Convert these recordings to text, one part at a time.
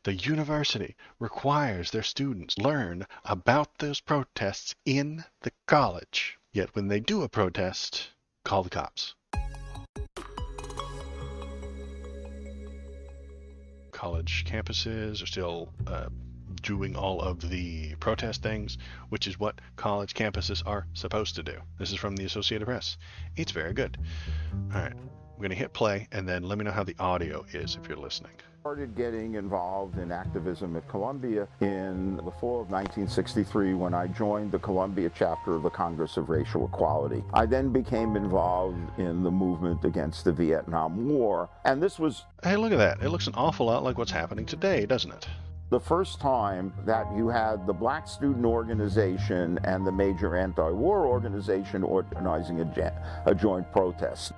The university requires their students learn about those protests in the college. Yet when they do a protest, call the cops. College campuses are still doing all of the protest things, which is what college campuses are supposed to do. This is from the Associated Press. It's very good. All right, I'm going to hit play, and then let me know how the audio is if you're listening. Started getting involved in activism at Columbia in the fall of 1963 when I joined the Columbia chapter of the Congress of Racial Equality. I then became involved in the movement against the Vietnam War, and this was... Hey, look at that. It looks an awful lot like what's happening today, doesn't it? The first time that you had the Black Student Organization and the major anti-war organization organizing a joint protest.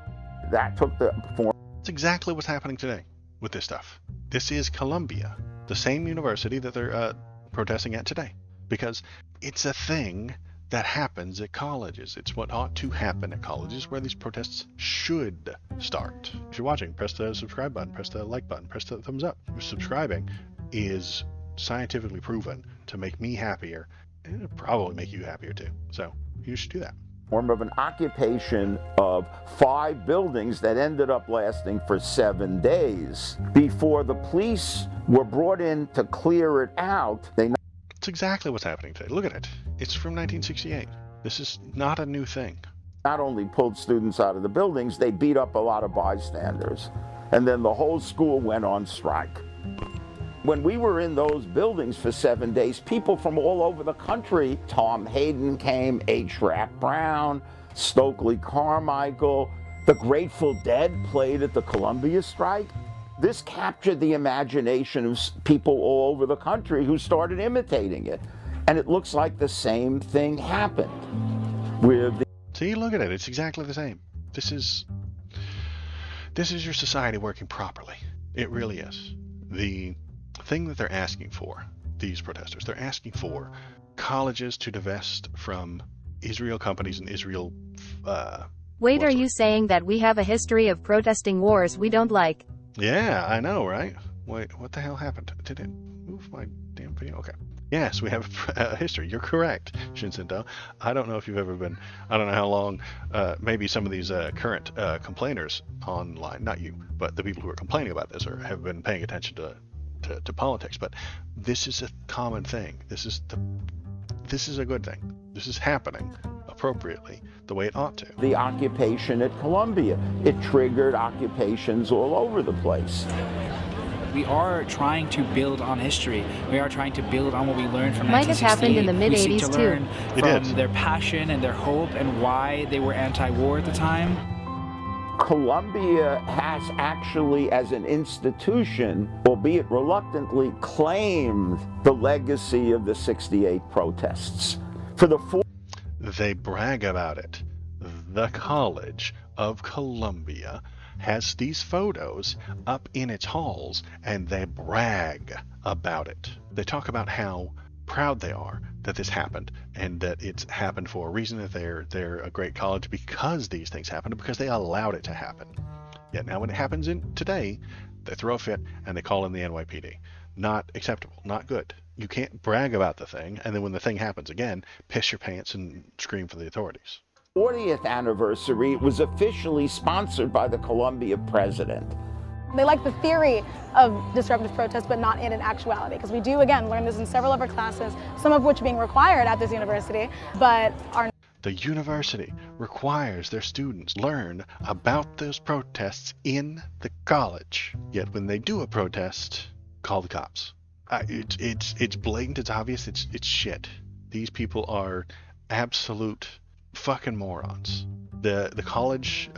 That took the form... That's exactly what's happening today with this stuff. This is Columbia, the same university that they're protesting at today, because it's a thing that happens at colleges. It's what ought to happen at colleges, where these protests should start. If you're watching, press the subscribe button, press the like button, press the thumbs up. Subscribing is scientifically proven to make me happier, and it'll probably make you happier too. So you should do that. Form of an occupation of 5 buildings that ended up lasting for 7 days. Before the police were brought in to clear it out, It's exactly what's happening today. Look at it. It's from 1968. This is not a new thing. Not only pulled students out of the buildings, they beat up a lot of bystanders. And then the whole school went on strike. When we were in those buildings for 7 days, people from all over the country, Tom Hayden came, H. Rap Brown, Stokely Carmichael, the Grateful Dead played at the Columbia strike. This captured the imagination of people all over the country who started imitating it. And it looks like the same thing happened with the... See, look at it. It's exactly the same. This is your society working properly. It really is. The thing that they're asking for, these protesters, they're asking for colleges to divest from Israel companies and Israel... Wait, are you saying that we have a history of protesting wars we don't like? Yeah, I know, right? Wait, what the hell happened? Did it move my damn video? Okay. Yes, we have a history. You're correct, Shinsinto. I don't know if you've ever been... I don't know how long... maybe some of these current complainers online, not you, but the people who are complaining about this have been paying attention to politics, but this is a common thing. This is a good thing. This is happening appropriately the way it ought to. The occupation at Columbia, it triggered occupations all over the place. We are trying to build on history. We are trying to build on what we learned from 1968. Might have happened in the mid-80s too. Learn from their passion and their hope and why they were anti-war at the time. Columbia has actually, as an institution, albeit reluctantly, claimed the legacy of the '68 protests. They brag about it. The College of Columbia has these photos up in its halls, and they brag about it. They talk about how proud they are that this happened, and that it's happened for a reason, that they're a great college because these things happened, because they allowed it to happen. Yet now when it happens today, they throw a fit and they call in the NYPD. Not acceptable, not good. You can't brag about the thing, and then when the thing happens again, piss your pants and scream for the authorities. 40th anniversary was officially sponsored by the Columbia president. They like the theory of disruptive protest, but not in an actuality, because we do, again, learn this in several of our classes, some of which being required at this university, but are... The university requires their students learn about those protests in the college. Yet when they do a protest, call the cops. It's blatant, it's obvious, it's shit. These people are absolute fucking morons. The college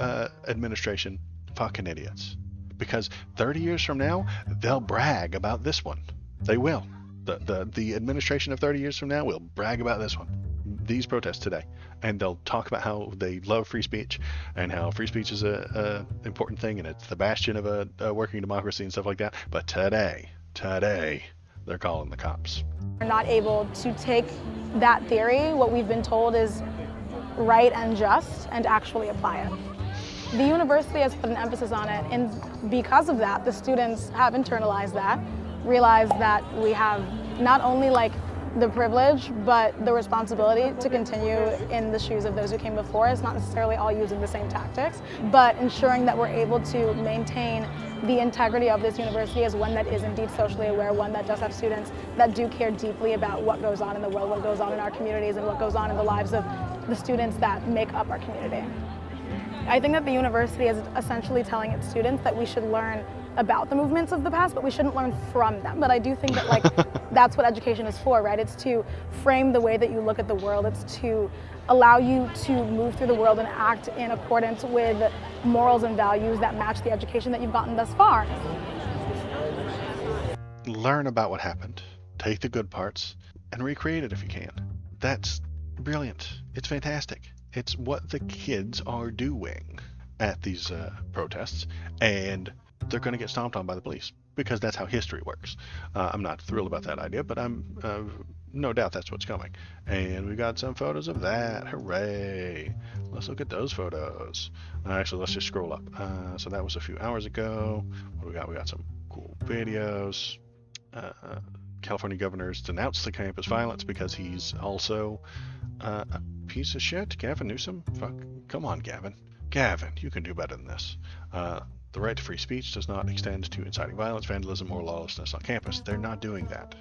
administration, fucking idiots. Because 30 years from now, they'll brag about this one. They will. The administration of 30 years from now will brag about this one. These protests today. And they'll talk about how they love free speech, and how free speech is a important thing, and it's the bastion of a working democracy and stuff like that. But today, they're calling the cops. We're not able to take that theory, what we've been told is right and just, and actually apply it. The university has put an emphasis on it, and because of that, the students have internalized that. realize that we have not only like the privilege, but the responsibility to continue in the shoes of those who came before us, not necessarily all using the same tactics, but ensuring that we're able to maintain the integrity of this university as one that is indeed socially aware, one that does have students that do care deeply about what goes on in the world, what goes on in our communities, and what goes on in the lives of the students that make up our community. I think that the university is essentially telling its students that we should learn about the movements of the past, but we shouldn't learn from them. But I do think that like that's what education is for, right? It's to frame the way that you look at the world. It's to allow you to move through the world and act in accordance with morals and values that match the education that you've gotten thus far. Learn about what happened, take the good parts, and recreate it if you can. That's brilliant. It's fantastic. It's what the kids are doing at these protests, and they're going to get stomped on by the police because that's how history works. I'm not thrilled about that idea, but I'm no doubt that's what's coming. And we got some photos of that. Hooray! Let's look at those photos. Actually, let's just scroll up. So that was a few hours ago. What do we got? We got some cool videos. California governor's denounced the campus violence because he's also a piece of shit. Gavin Newsom? Fuck. Come on, Gavin. Gavin, you can do better than this. The right to free speech does not extend to inciting violence, vandalism, or lawlessness on campus. They're not doing that.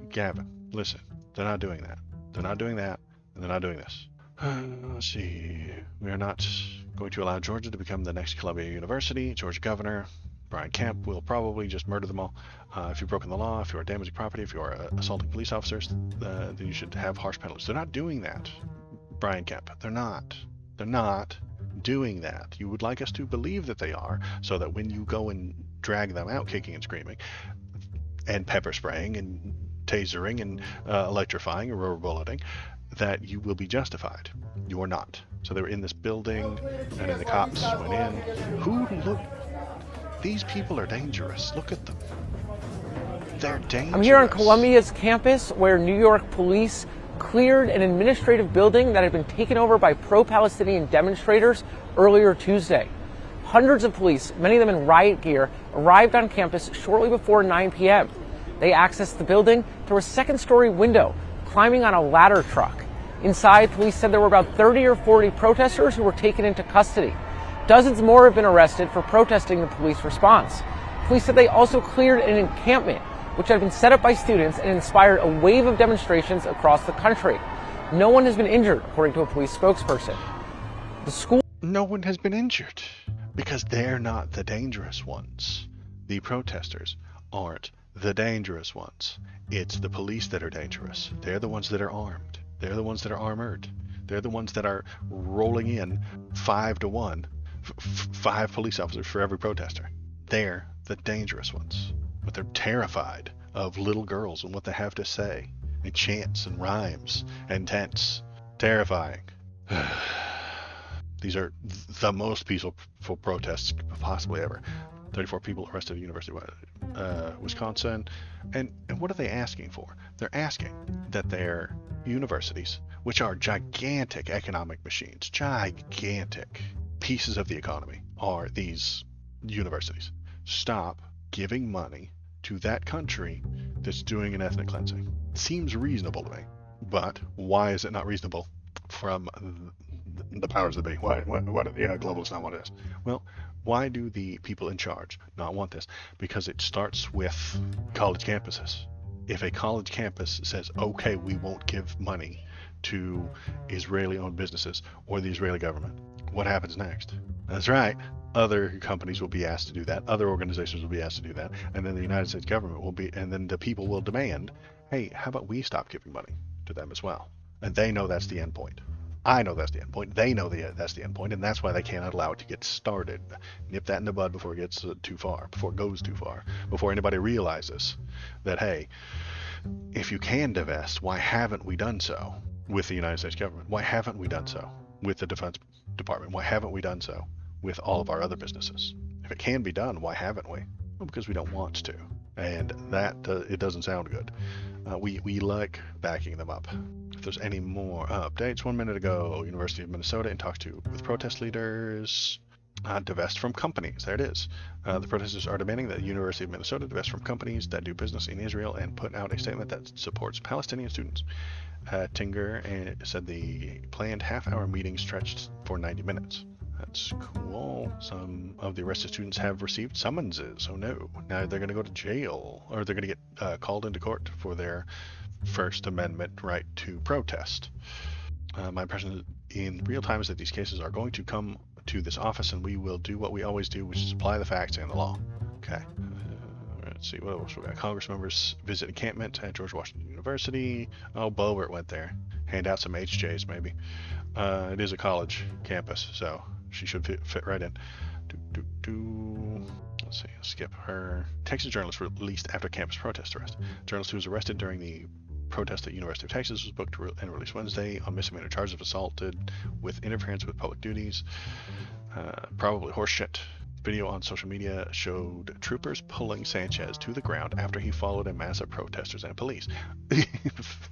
Gavin, listen. They're not doing that. They're not doing that, and they're not doing this. Let's see. We are not going to allow Georgia to become the next Columbia University. Georgia Governor Brian Kemp will probably just murder them all. If you've broken the law, if you are damaging property, if you are assaulting police officers, then you should have harsh penalties. They're not doing that, Brian Kemp. They're not. They're not doing that. You would like us to believe that they are, so that when you go and drag them out kicking and screaming and pepper spraying and tasering and electrifying or rubber bulleting, that you will be justified. You are not. So they were in this building and then the cops went in. Look, these people are dangerous. Look at them. They're dangerous. I'm here on Columbia's campus where New York police cleared an administrative building that had been taken over by pro-Palestinian demonstrators earlier Tuesday. Hundreds of police, many of them in riot gear, arrived on campus shortly before 9 p.m. They accessed the building through a second-story window, climbing on a ladder truck. Inside, police said there were about 30 or 40 protesters who were taken into custody. Dozens more have been arrested for protesting the police response. Police said they also cleared an encampment which had been set up by students and inspired a wave of demonstrations across the country. No one has been injured, according to a police spokesperson. No one has been injured because they're not the dangerous ones. The protesters aren't the dangerous ones. It's the police that are dangerous. They're the ones that are armed. They're the ones that are armored. They're the ones that are rolling in 5 to 1, 5 police officers for every protester. They're the dangerous ones. But they're terrified of little girls and what they have to say, and chants and rhymes and tents. Terrifying. These are the most peaceful protests possibly ever. 34 people arrested at University of Wisconsin. And what are they asking for? They're asking that their universities, which are gigantic economic machines, gigantic pieces of the economy, are these universities, stop giving money to that country that's doing an ethnic cleansing. Seems reasonable to me, but why is it not reasonable from the powers that be? Why do the globalists not want this? Well, why do the people in charge not want this? Because it starts with college campuses. If a college campus says, okay, we won't give money to Israeli-owned businesses or the Israeli government, what happens next? That's right. Other companies will be asked to do that. Other organizations will be asked to do that. And then the United States government will be, and then the people will demand, hey, how about we stop giving money to them as well? And they know that's the end point. I know that's the end point. They know that's the end point, and that's why they cannot allow it to get started. Nip that in the bud before it gets too far, before it goes too far, before anybody realizes that, hey, if you can divest, why haven't we done so with the United States government? Why haven't we done so with the Defense Department? Why haven't we done so with all of our other businesses? If it can be done, why haven't we? Well, because we don't want to, and that it doesn't sound good. We like backing them up. If there's any more updates, 1 minute ago, University of Minnesota in talks with protest leaders. divest from companies. There it is. The protesters are demanding that the University of Minnesota divest from companies that do business in Israel and put out a statement that supports Palestinian students. Tinger said the planned half-hour meeting stretched for 90 minutes. That's cool. Some of the arrested students have received summonses. Oh no. Now they're going to go to jail, or they're going to get called into court for their First Amendment right to protest. My impression in real time is that these cases are going to come to this office, and we will do what we always do, which is apply the facts and the law. Okay. Let's see, what else we got? Congress members visit encampment at George Washington University. Oh, Boebert went there. Hand out some HJs, maybe. It is a college campus, so she should fit right in. Let's see, skip her. Texas journalist released after campus protest arrest. Journalist who was arrested during the protest at University of Texas was booked and released Wednesday on misdemeanor charges of assaulted with interference with public duties. Probably horseshit. Video on social media showed troopers pulling Sanchez to the ground after he followed a mass of protesters and police,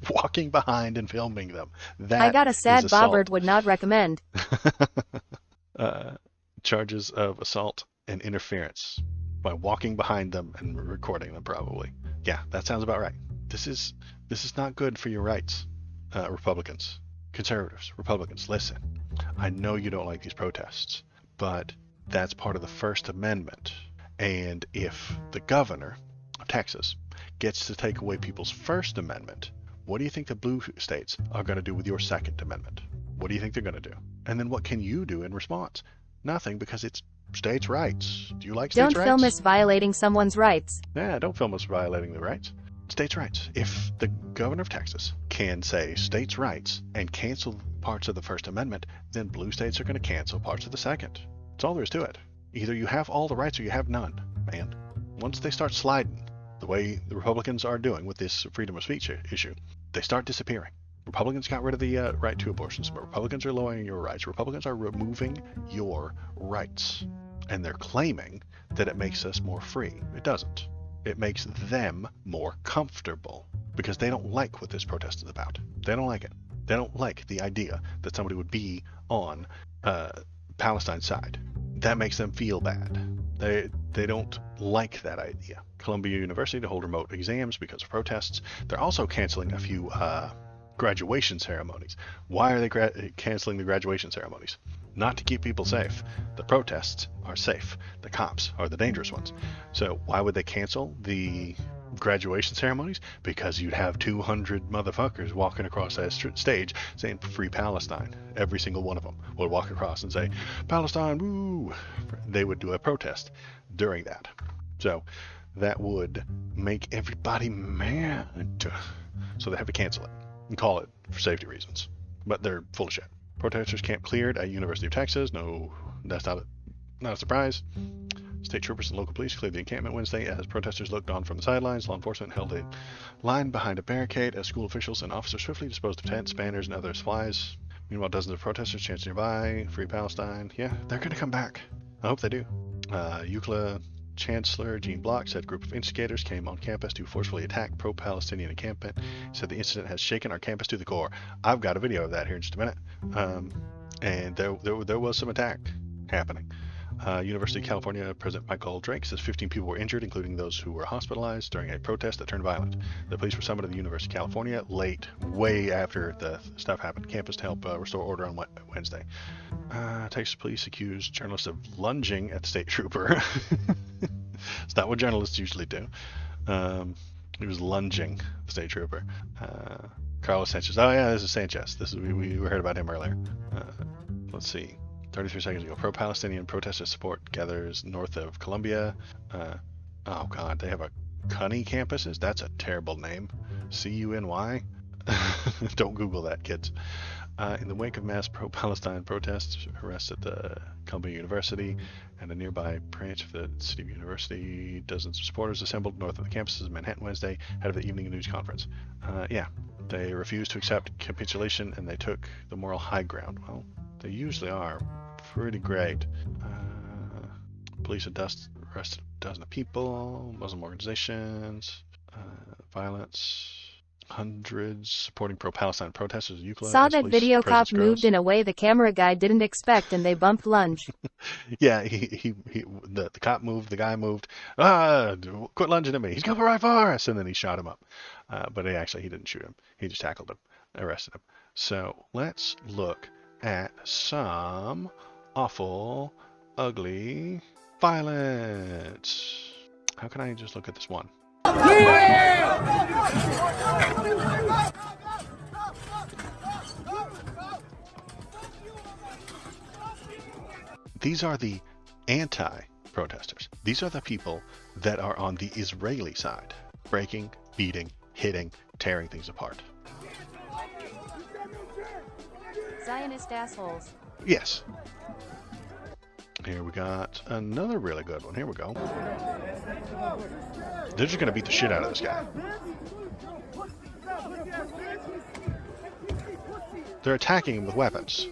walking behind and filming them. That I got a sad is Bobbert would not recommend. Charges of assault and interference by walking behind them and recording them, probably. Yeah, that sounds about right. This is not good for your rights, Republicans, conservatives, Republicans. Listen, I know you don't like these protests, but that's part of the First Amendment. And if the governor of Texas gets to take away people's First Amendment, what do you think the blue states are going to do with your Second Amendment? What do you think they're going to do? And then what can you do in response? Nothing, because it's states' rights. Do you like states' rights? Don't film us violating someone's rights. Yeah, don't film us violating the rights. States' rights. If the governor of Texas can say states' rights and cancel parts of the First Amendment, then blue states are going to cancel parts of the Second. That's all there is to it. Either you have all the rights or you have none, man. Once they start sliding, the way the Republicans are doing with this freedom of speech issue, they start disappearing. Republicans got rid of the right to abortions, but Republicans are lowering your rights. Republicans are removing your rights. And they're claiming that it makes us more free. It doesn't. It makes them more comfortable because they don't like what this protest is about. They don't like it. They don't like the idea that somebody would be on Palestine's side. That makes them feel bad. They don't like that idea. Columbia University to hold remote exams because of protests. They're also canceling a few graduation ceremonies. Why are they canceling the graduation ceremonies? Not to keep people safe. The protests are safe. The cops are the dangerous ones. So why would they cancel the graduation ceremonies? Because you'd have 200 motherfuckers walking across that stage saying Free Palestine. Every single one of them would walk across and say Palestine, woo! They would do a protest during that. So that would make everybody mad. So they have to cancel it and call it for safety reasons. But they're full of shit. Protesters camp cleared at University of Texas. No, that's not a surprise. State troopers and local police cleared the encampment Wednesday as protesters looked on from the sidelines. Law enforcement held a line behind a barricade as school officials and officers swiftly disposed of tents, banners, and other supplies. Meanwhile, dozens of protesters chanted nearby, Free Palestine. Yeah, they're going to come back. I hope they do. UCLA Chancellor Gene Block said a group of instigators came on campus to forcefully attack pro-Palestinian encampment. He said the incident has shaken our campus to the core. I've got a video of that here in just a minute. And there was some attack happening. University of California President Michael Drake says 15 people were injured, including those who were hospitalized during a protest that turned violent. The police were summoned to the University of California late, way after the stuff happened, campus to help restore order on Wednesday. Texas police accused journalists of lunging at the state trooper. It's not what journalists usually do. He was lunging the state trooper. Carlos Sanchez. Oh yeah, this is Sanchez. We heard about him earlier. Let's see. 33 seconds ago, pro-Palestinian protester support gathers north of Columbia. Oh god, they have a Cunny campuses? That's a terrible name. C-U-N-Y? Don't Google that, kids. In the wake of mass pro-Palestine protests, arrests at the Columbia University and a nearby branch of the City of University, dozens of supporters assembled north of the campuses of Manhattan Wednesday ahead of the evening news conference. They refused to accept capitulation and they took the moral high ground. Well, they usually are pretty great. Police arrested a dozen of people, Muslim organizations, violence. Hundreds supporting pro-Palestine protesters. Euclid, Saw that video cop grows. moved in a way the camera guy didn't expect and they bumped lunge. Yeah, the cop moved, the guy moved. Quit lunging at me. He's coming right for us. And then he shot him up. But he didn't shoot him. He just tackled him, arrested him. So let's look at some awful, ugly violence. How can I just look at this one? These are the anti-protesters. These are the people that are on the Israeli side, breaking, beating, hitting, tearing things apart. Zionist assholes. Yes. Here we got another really good one. Here we go. They're just going to beat the shit out of this guy. They're attacking him with weapons.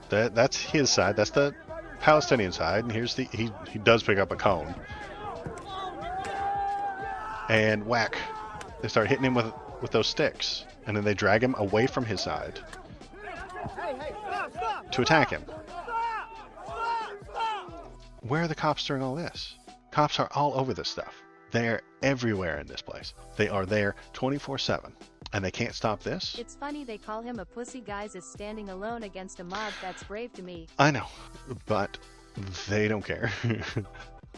That's his side. That's the Palestinian side. And here's he does pick up a cone. And whack. They start hitting him with those sticks. And then they drag him away from his side to attack him. Where are the cops during all this? Cops are all over this stuff. They're everywhere in this place. They are there 24/7. And they can't stop this? It's funny they call him a pussy guys is standing alone against a mob that's brave to me. I know, but they don't care.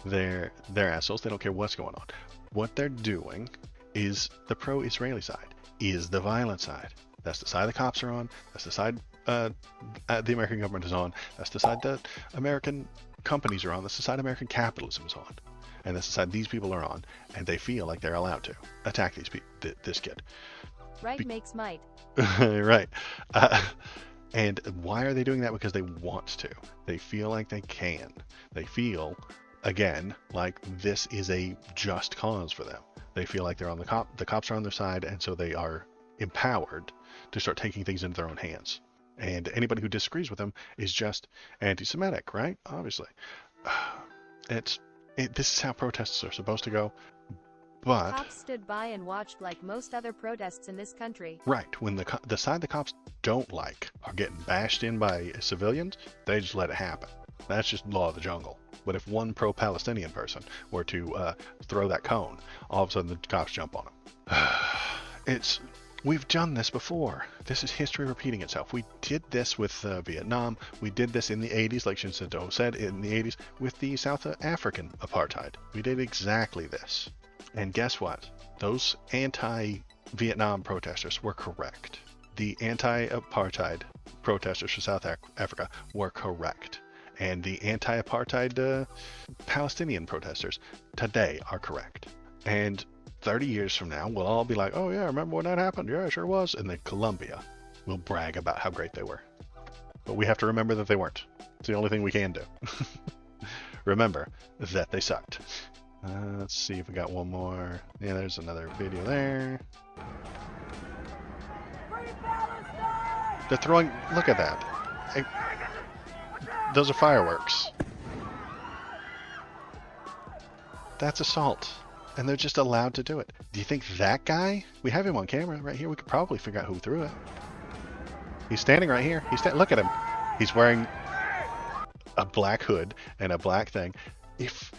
They're assholes. They don't care what's going on. What they're doing is the pro-Israeli side, is the violent side. That's the side the cops are on. That's the side the American government is on. That's the side that American companies are on. That's the side American capitalism is on. And that's the side these people are on. And they feel like they're allowed to attack this kid. Right makes might. Right. And why are they doing that? Because they want to. They feel like they can. They feel, again, like this is a just cause for them. They feel like they're on the cops are on their side, and so they are empowered to start taking things into their own hands. And anybody who disagrees with them is just anti-Semitic, right? Obviously. This is how protests are supposed to go. But cops stood by and watched like most other protests in this country. Right. When the side the cops don't like are getting bashed in by civilians, they just let it happen. That's just law of the jungle. But if one pro-Palestinian person were to throw that cone, all of a sudden the cops jump on them. We've done this before. This is history repeating itself. We did this with Vietnam. We did this in the 80s, like Shin Shin-Do said, in the 80s with the South African apartheid. We did exactly this. And guess what? Those anti-Vietnam protesters were correct. The anti-apartheid protesters for South Africa were correct. And the anti-apartheid Palestinian protesters today are correct. And 30 years from now, we'll all be like, oh yeah, remember when that happened? Yeah, it sure was. And then Colombia will brag about how great they were. But we have to remember that they weren't. It's the only thing we can do. Remember that they sucked. Let's see if we got one more. Yeah, there's another video there. They're throwing, look at that. Those are fireworks. That's assault. And they're just allowed to do it. Do you think that guy, we have him on camera right here, we could probably figure out who threw it. He's standing right here. Look at him. He's wearing a black hood and a black thing. If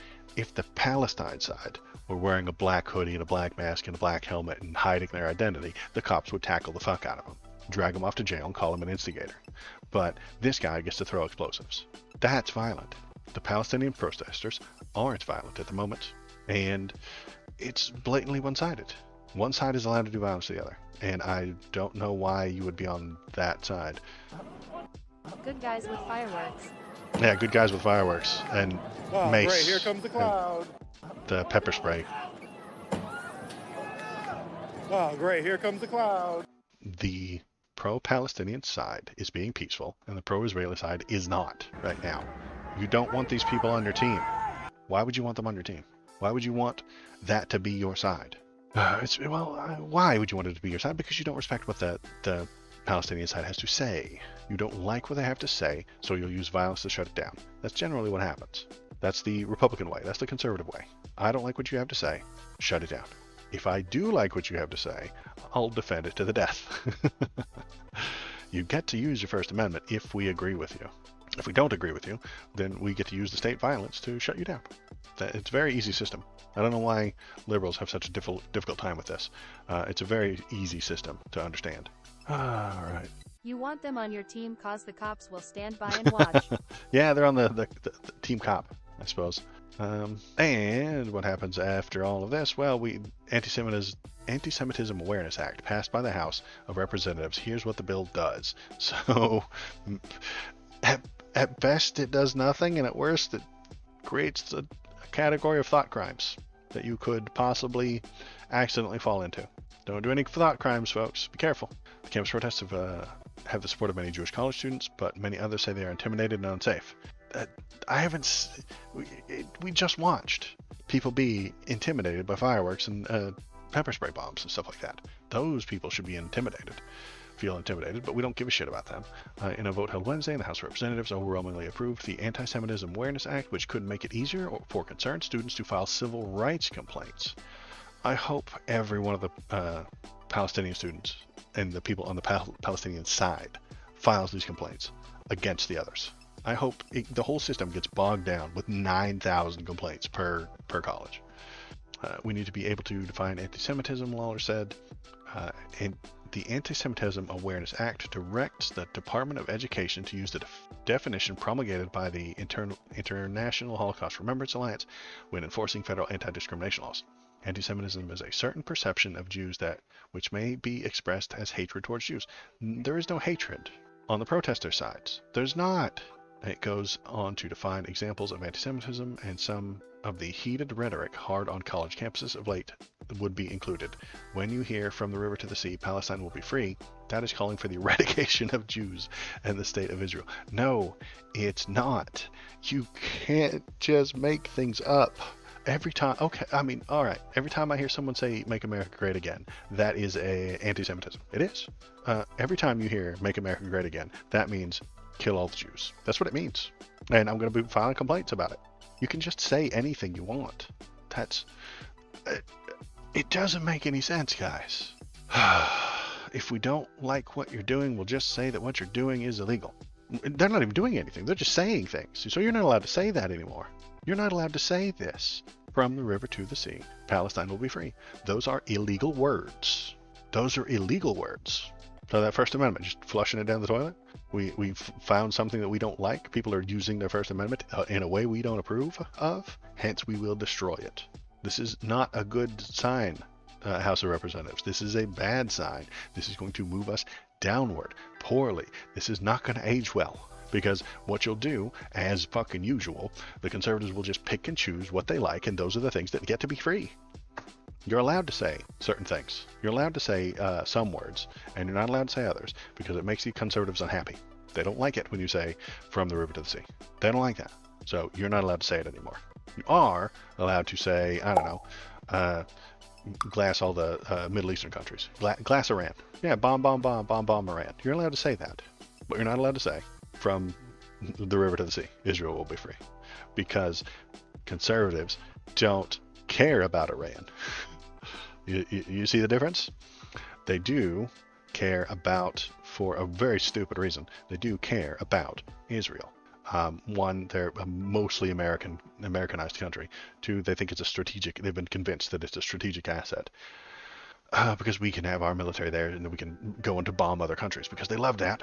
the Palestine side were wearing a black hoodie and a black mask and a black helmet and hiding their identity, the cops would tackle the fuck out of him, drag him off to jail and call him an instigator. But this guy gets to throw explosives. That's violent. The Palestinian protesters aren't violent at the moment, and it's blatantly one-sided. One side is allowed to do violence to the other, and I don't know why you would be on that side. Good guys with fireworks. Yeah, good guys with fireworks and mace. Great, here comes the cloud. The pepper spray. Oh, great, here comes the cloud. The pro-Palestinian side is being peaceful, and the pro-Israeli side is not right now. You don't want these people on your team. Why would you want them on your team? Why would you want that to be your side? Why would you want it to be your side? Because you don't respect what the Palestinian side has to say. You don't like what they have to say, so you'll use violence to shut it down. That's generally what happens. That's the Republican way. That's the conservative way. I don't like what you have to say. Shut it down. If I do like what you have to say, I'll defend it to the death. You get to use your First Amendment if we agree with you. If we don't agree with you, then we get to use the state violence to shut you down. It's a very easy system. I don't know why liberals have such a difficult time with this. It's a very easy system to understand. All right. You want them on your team cause the cops will stand by and watch. Yeah, they're on the team cop, I suppose. And what happens after all of this? Well, Anti-Semitism Awareness Act passed by the House of Representatives. Here's what the bill does. So, at best, it does nothing, and at worst, it creates a category of thought crimes that you could possibly accidentally fall into. Don't do any thought crimes, folks. Be careful. The campus protests have the support of many Jewish college students, but many others say they are intimidated and unsafe. We just watched people be intimidated by fireworks and pepper spray bombs and stuff like that. Those people should be feel intimidated, but we don't give a shit about them. In a vote held Wednesday, the House of Representatives overwhelmingly approved the Anti-Semitism Awareness Act, which could make it easier for concerned students to file civil rights complaints. I hope every one of the Palestinian students and the people on the Palestinian side files these complaints against the others. I hope the whole system gets bogged down with 9,000 complaints per college. We need to be able to define anti-Semitism, Lawler said. And the Anti-Semitism Awareness Act directs the Department of Education to use the definition promulgated by the International Holocaust Remembrance Alliance when enforcing federal anti-discrimination laws. Anti-Semitism is a certain perception of Jews which may be expressed as hatred towards Jews. There is no hatred on the protester sides. There's not. It goes on to define examples of anti-Semitism, and some of the heated rhetoric hard on college campuses of late would be included. When you hear from the river to the sea, Palestine will be free, that is calling for the eradication of Jews and the state of Israel. No, it's not. You can't just make things up. Every time, okay, I mean, all right. Every time I hear someone say "Make America Great Again," that is anti-Semitism. It is. Every time you hear "Make America Great Again," that means kill all the Jews. That's what it means. And I'm going to be filing complaints about it. You can just say anything you want. It doesn't make any sense, guys. If we don't like what you're doing, we'll just say that what you're doing is illegal. They're not even doing anything. They're just saying things. So you're not allowed to say that anymore. You're not allowed to say this. From the river to the sea, Palestine will be free. Those are illegal words. Those are illegal words. So that First Amendment, just flushing it down the toilet. We found something that we don't like. People are using their First Amendment in a way we don't approve of. Hence, we will destroy it. This is not a good sign, House of Representatives. This is a bad sign. This is going to move us downward, poorly. This is not going to age well. Because what you'll do, as fucking usual, the conservatives will just pick and choose what they like, and those are the things that get to be free. You're allowed to say certain things. You're allowed to say some words, and you're not allowed to say others, because it makes the conservatives unhappy. They don't like it when you say "from the river to the sea." They don't like that. So you're not allowed to say it anymore. You are allowed to say, I don't know, glass all the Middle Eastern countries. Glass Iran. Yeah, bomb Iran. You're allowed to say that. But you're not allowed to say "from the river to the sea, Israel will be free," because conservatives don't care about Iran. You see the difference? They do care about, for a very stupid reason, they do care about Israel. One, they're a mostly Americanized country. Two, they think they've been convinced that it's a strategic asset. Because we can have our military there and then we can go on to bomb other countries because they love that.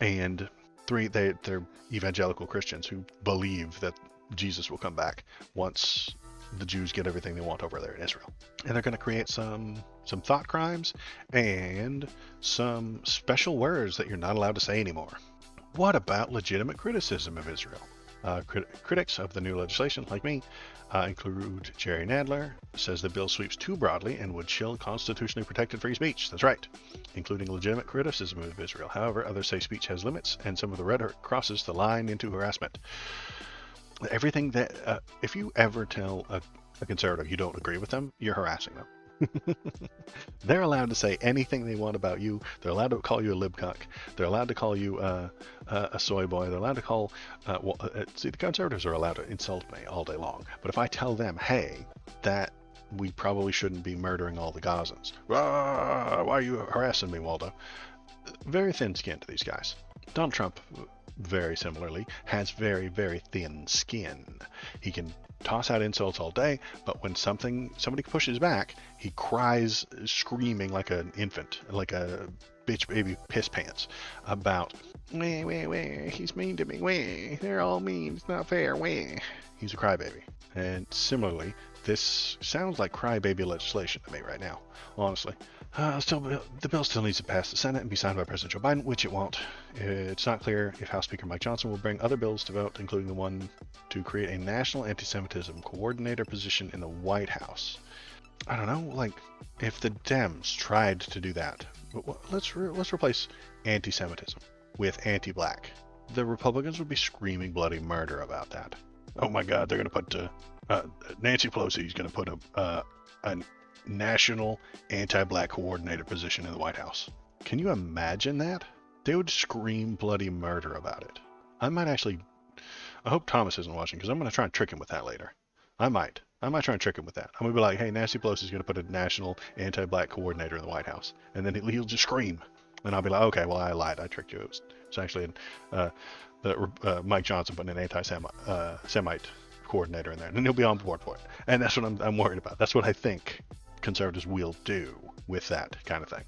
And three, they're evangelical Christians who believe that Jesus will come back once the Jews get everything they want over there in Israel. And they're going to create some thought crimes and some special words that you're not allowed to say anymore. What about legitimate criticism of Israel? Critics of the new legislation, like me, include Jerry Nadler, says the bill sweeps too broadly and would chill constitutionally protected free speech. That's right, including legitimate criticism of Israel. However, others say speech has limits, and some of the rhetoric crosses the line into harassment. Everything that, if you ever tell a conservative you don't agree with them, you're harassing them. They're allowed to say anything they want about you. They're allowed to call you a libcuck. They're allowed to call you a soy boy. They're allowed to call. See, the conservatives are allowed to insult me all day long. But if I tell them, hey, that we probably shouldn't be murdering all the Gazans. Why are you harassing me, Waldo? Very thin skin to these guys. Donald Trump, very similarly, has very, very thin skin. He can toss out insults all day, but when somebody pushes back, he cries, screaming like an infant, like a bitch baby piss pants about, he's mean to me, they're all mean, it's not fair, he's a crybaby. And similarly, this sounds like crybaby legislation to me right now, honestly. The bill still needs to pass the Senate and be signed by President Joe Biden, which it won't. It's not clear if House Speaker Mike Johnson will bring other bills to vote, including the one to create a national anti-Semitism coordinator position in the White House. I don't know, like, if the Dems tried to do that, let's replace anti-Semitism with anti-black. The Republicans would be screaming bloody murder about that. Oh my God, they're going to put Nancy Pelosi is going to put a national anti-black coordinator position in the White House. Can you imagine that? They would scream bloody murder about it. I hope Thomas isn't watching, because I'm going to try and trick him with that later. I might try and trick him with that. I'm going to be like, hey, Nancy Pelosi is going to put a national anti-black coordinator in the White House. And then he'll just scream. And I'll be like, okay, well, I lied. I tricked you. It's actually Mike Johnson putting an anti-Semite coordinator in there. And then he'll be on board for it. And that's what I'm worried about. That's what I think conservatives will do with that kind of thing.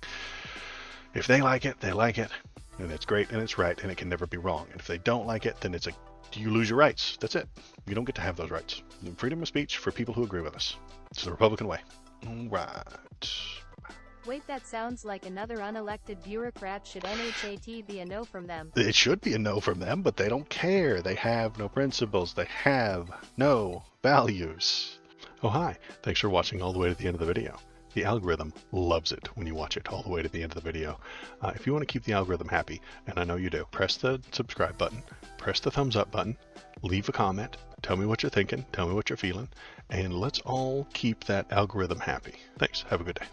If they like it, they like it, and it's great and it's right and it can never be wrong. And if they don't like it, then you lose your rights. That's it. You don't get to have those rights. Freedom of speech for people who agree with us. It's the Republican way. All right. Wait, that sounds like another unelected bureaucrat. Should NHAT be a no from them? It should be a no from them, but they don't care. They have no principles. They have no values. Oh, hi. Thanks for watching all the way to the end of the video. The algorithm loves it when you watch it all the way to the end of the video. If you want to keep the algorithm happy, and I know you do, press the subscribe button, press the thumbs up button, leave a comment, tell me what you're thinking, tell me what you're feeling, and let's all keep that algorithm happy. Thanks. Have a good day.